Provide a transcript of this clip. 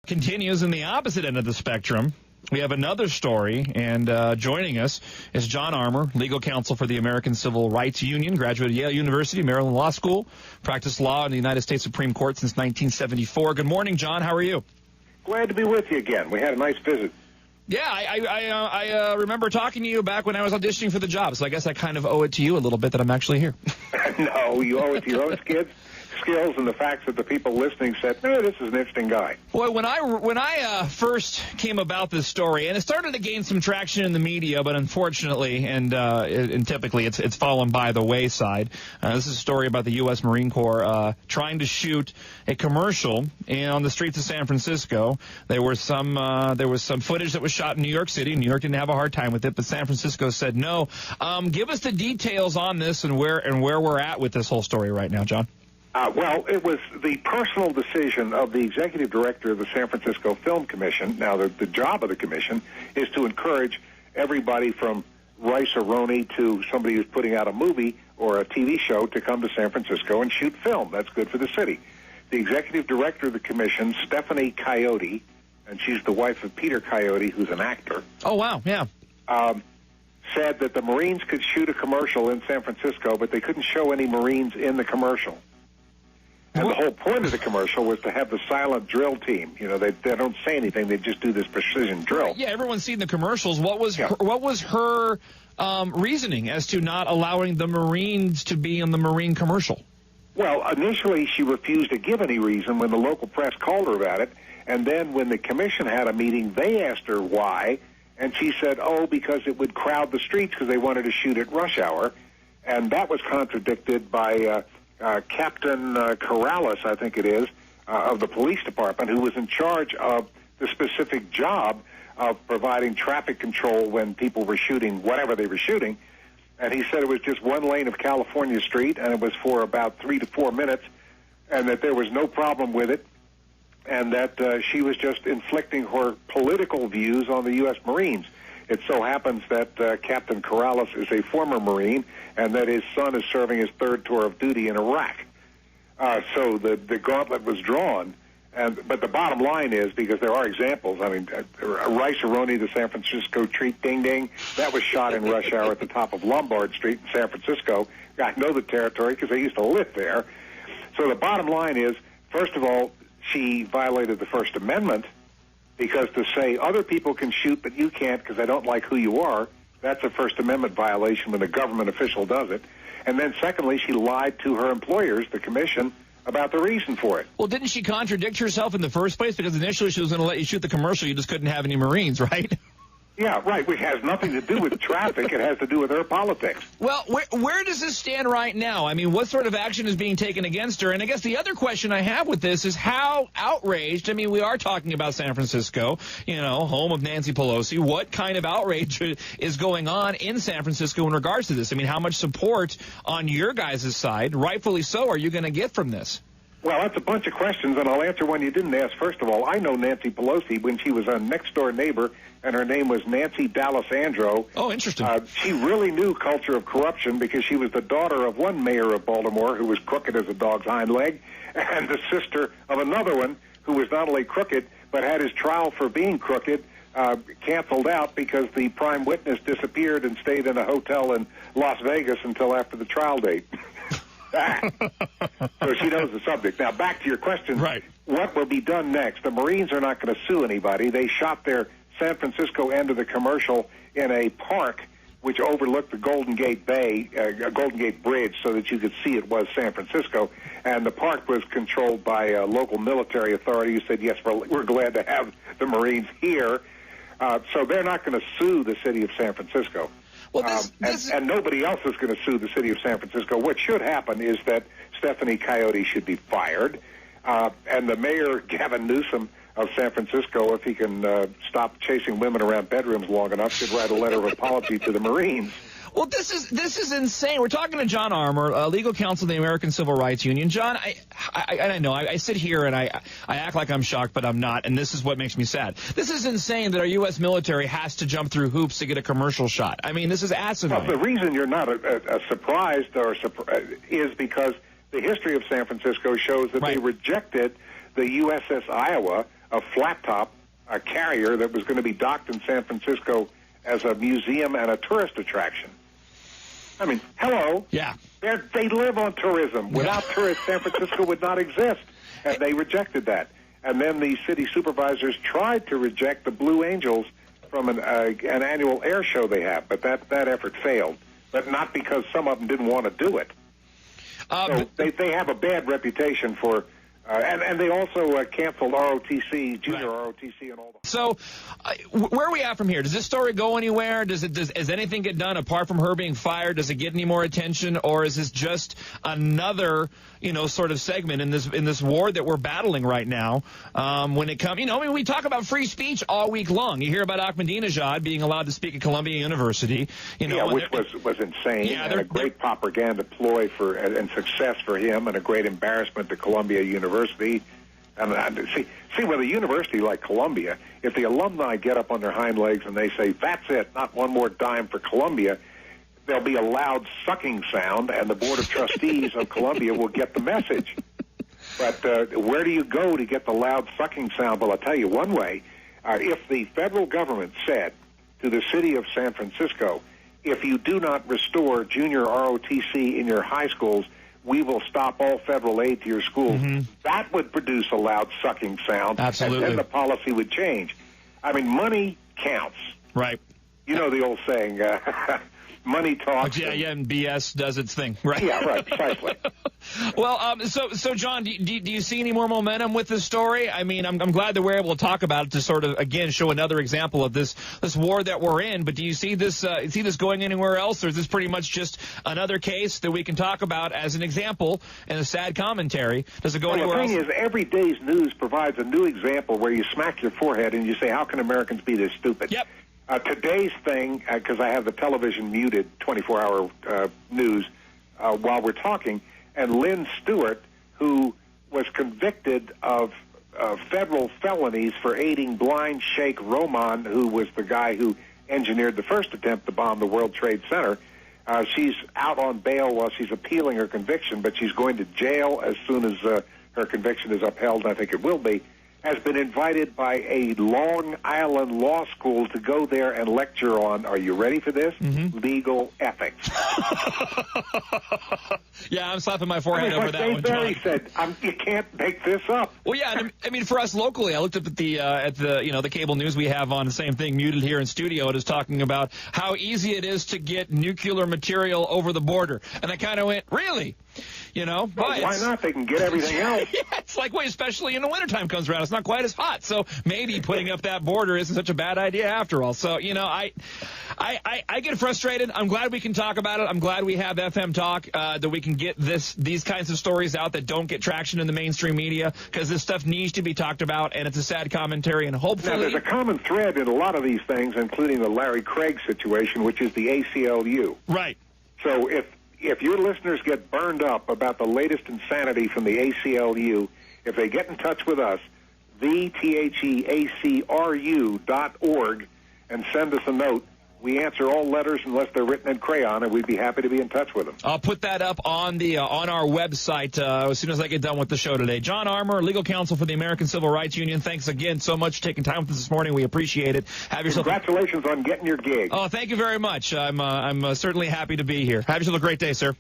Continues in the opposite end of the spectrum. We have another story, and joining us is John Armour, legal counsel for the American Civil Rights Union, graduate of Yale University, Maryland Law School, practiced law in the United States Supreme Court since 1974. Good morning, John. How are you? Glad to be with you again. We had a nice visit. Yeah, I remember talking to you back when I was auditioning for the job, so I guess I kind of owe it to you a little bit that I'm actually here. No, you owe it to your own skills and the facts that the people listening said, no, this is an interesting guy. Well, when I first came about this story, and it started to gain some traction in the media, but unfortunately and typically it's fallen by the wayside. This is a story about the U.S. Marine Corps trying to shoot a commercial on the streets of San Francisco. There was some footage that was shot in New York City. New York didn't have a hard time with it, but San Francisco said no. Give us the details on this and where we're at with this whole story right now, John. Well, it was the personal decision of the executive director of the San Francisco Film Commission. Now, the job of the commission is to encourage everybody from Rice-A-Roni to somebody who's putting out a movie or a TV show to come to San Francisco and shoot film. That's good for the city. The executive director of the commission, Stephanie Coyote, and she's the wife of Peter Coyote, who's an actor. Oh, wow, yeah. Said that the Marines could shoot a commercial in San Francisco, but they couldn't show any Marines in the commercial. And the whole point of the commercial was to have the silent drill team. You know, they don't say anything; they just do this precision drill. Yeah, everyone's seen the commercials. What was her reasoning as to not allowing the Marines to be in the Marine commercial? Well, initially she refused to give any reason when the local press called her about it, and then when the commission had a meeting, they asked her why, and she said, "Oh, because it would crowd the streets because they wanted to shoot at rush hour," and that was contradicted by Captain Corrales, I think it is, of the police department, who was in charge of the specific job of providing traffic control when people were shooting whatever they were shooting. And he said it was just one lane of California Street, and it was for about 3 to 4 minutes, and that there was no problem with it, and that she was just inflicting her political views on the U.S. Marines. It so happens that Captain Corrales is a former Marine, and that his son is serving his third tour of duty in Iraq. So the gauntlet was drawn. But the bottom line is, because there are examples, I mean, Rice-A-Roni, the San Francisco treat ding-ding, that was shot in rush hour at the top of Lombard Street in San Francisco. I know the territory because I used to live there. So the bottom line is, first of all, she violated the First Amendment, because to say other people can shoot but you can't because I don't like who you are, that's a First Amendment violation when a government official does it. And then secondly, she lied to her employers, the commission, about the reason for it. Well, didn't she contradict herself in the first place? Because initially she was going to let you shoot the commercial, you just couldn't have any Marines, right? Yeah, right, which has nothing to do with traffic. It has to do with her politics. Well, where does this stand right now? I mean, what sort of action is being taken against her? And I guess the other question I have with this is how outraged, I mean, we are talking about San Francisco, you know, home of Nancy Pelosi. What kind of outrage is going on in San Francisco in regards to this? I mean, how much support on your guys' side, rightfully so, are you going to get from this? Well, that's a bunch of questions, and I'll answer one you didn't ask. First of all, I know Nancy Pelosi when she was a next-door neighbor, and her name was Nancy D'Alessandro. Oh, interesting. She really knew culture of corruption because she was the daughter of one mayor of Baltimore who was crooked as a dog's hind leg, and the sister of another one who was not only crooked, but had his trial for being crooked canceled out because the prime witness disappeared and stayed in a hotel in Las Vegas until after the trial date. So she knows the subject. Now, back to your question. Right. What will be done next? The Marines are not going to sue anybody. They shot their San Francisco end of the commercial in a park which overlooked the Golden Gate Bay, Golden Gate Bridge, so that you could see it was San Francisco. And the park was controlled by a local military authority who said, yes, we're glad to have the Marines here. So they're not going to sue the city of San Francisco. Well, and nobody else is going to sue the city of San Francisco. What should happen is that Stephanie Coyote should be fired, and the mayor, Gavin Newsom of San Francisco, if he can stop chasing women around bedrooms long enough, should write a letter of apology to the Marines. Well, this is insane. We're talking to John Armour, legal counsel of the American Civil Rights Union. John, I know I sit here and I act like I'm shocked, but I'm not, and this is what makes me sad. This is insane that our U.S. military has to jump through hoops to get a commercial shot. I mean, this is asinine. Well, the reason you're not surprised is because the history of San Francisco shows that they rejected the USS Iowa a flat top, a carrier that was going to be docked in San Francisco as a museum and a tourist attraction. I mean, hello. Yeah. They live on tourism. Without tourists, San Francisco would not exist. And they rejected that. And then the city supervisors tried to reject the Blue Angels from an annual air show they have, but that effort failed. But not because some of them didn't want to do it. So they have a bad reputation for... and they also canceled ROTC, junior ROTC, and all that. So, where are we at from here? Does this story go anywhere? Does anything get done apart from her being fired? Does it get any more attention, or is this just another, sort of segment in this war that we're battling right now? When it comes, we talk about free speech all week long. You hear about Ahmadinejad being allowed to speak at Columbia University, which was insane, and a great propaganda ploy and success for him, and a great embarrassment to Columbia University. And see, with a university like Columbia, if the alumni get up on their hind legs and they say, "That's it, not one more dime for Columbia," there'll be a loud sucking sound, and the Board of Trustees of Columbia will get the message. But where do you go to get the loud sucking sound? Well, I'll tell you one way. If the federal government said to the city of San Francisco, if you do not restore junior ROTC in your high schools, we will stop all federal aid to your schools. Mm-hmm. That would produce a loud sucking sound. Absolutely. And then the policy would change. I mean, money counts. Right. You know the old saying, money talks. And BS does its thing. Right. Yeah, right, precisely. Well, so John, do you see any more momentum with this story? I mean, I'm glad that we're able to talk about it to sort of, again, show another example of this war that we're in. But do you see this going anywhere else, or is this pretty much just another case that we can talk about as an example and a sad commentary? Does it go anywhere else? The thing is, every day's news provides a new example where you smack your forehead and you say, how can Americans be this stupid? Yep. Today's thing, because I have the television muted, 24-hour news while we're talking, and Lynn Stewart, who was convicted of federal felonies for aiding blind Sheikh Roman, who was the guy who engineered the first attempt to bomb the World Trade Center. She's out on bail while she's appealing her conviction, but she's going to jail as soon as her conviction is upheld, and I think it will be, has been invited by a Long Island law school to go there and lecture on, are you ready for this? Mm-hmm. Legal ethics. Yeah, I'm slapping my forehead over that one, John. Barry said, you can't make this up. Well, yeah, I mean, for us locally, I looked up at the cable news we have on the same thing, muted here in studio. It is talking about how easy it is to get nuclear material over the border, and I kind of went, really? But why not? They can get everything else. Yeah, it's like, especially in the wintertime comes around, it's not quite as hot. So maybe putting up that border isn't such a bad idea after all. So, I get frustrated. I'm glad we can talk about it. I'm glad we have FM Talk, that we can get these kinds of stories out that don't get traction in the mainstream media, because this stuff needs to be talked about, and it's a sad commentary, and hopefully... Now, there's a common thread in a lot of these things, including the Larry Craig situation, which is the ACLU. Right. So if your listeners get burned up about the latest insanity from the ACLU, if they get in touch with us, theacru.org, and send us a note, we answer all letters unless they're written in crayon, and we'd be happy to be in touch with them. I'll put that up on our website as soon as I get done with the show today. John Armour, legal counsel for the American Civil Rights Union. Thanks again so much for taking time with us this morning. We appreciate it. Congratulations on getting your gig. Oh, thank you very much. I'm certainly happy to be here. Have yourself a great day, sir.